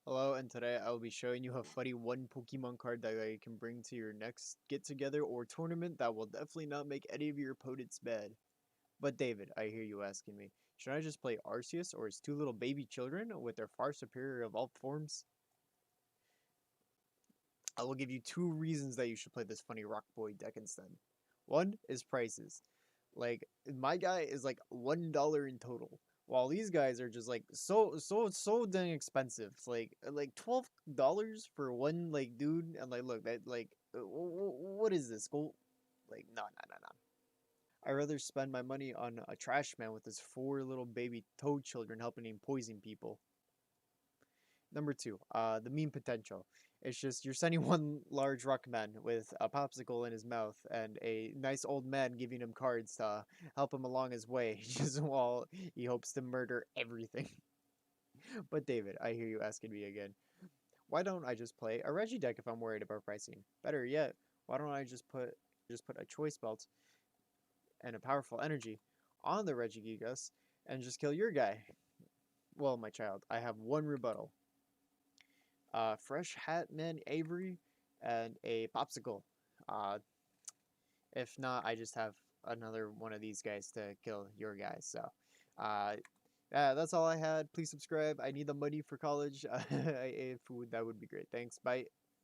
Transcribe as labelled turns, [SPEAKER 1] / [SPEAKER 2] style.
[SPEAKER 1] Hello, and today I will be showing you a funny one Pokemon card that you can bring to your next get-together or tournament that will definitely not make any of your opponents mad. But David, I hear you asking me, should I just play Arceus or his two little baby children with their far superior evolved forms? I will give you two reasons that you should play this funny Rock Boy deck instead. One is prices. Like, my guy is like $1 in total. While these guys are just like so dang expensive. It's like $12 for one like dude, and like look that like what is this? Go like no. I'd rather spend my money on a trash man with his four little baby toad children helping him poison people. Number two, the meme potential. It's just you're sending one large rock man with a popsicle in his mouth and a nice old man giving him cards to help him along his way, just while he hopes to murder everything. But David, I hear you asking me again. Why don't I just play a Reggie deck if I'm worried about pricing? Better yet, why don't I just put a choice belt and a powerful energy on the Regigigas and just kill your guy? Well, my child, I have one rebuttal. Fresh hat man Avery, and a popsicle. Uh, if not, I just have another one of these guys to kill your guys. So, yeah, that's all I had. Please subscribe. I need the money for college. Food, that would be great. Thanks. Bye.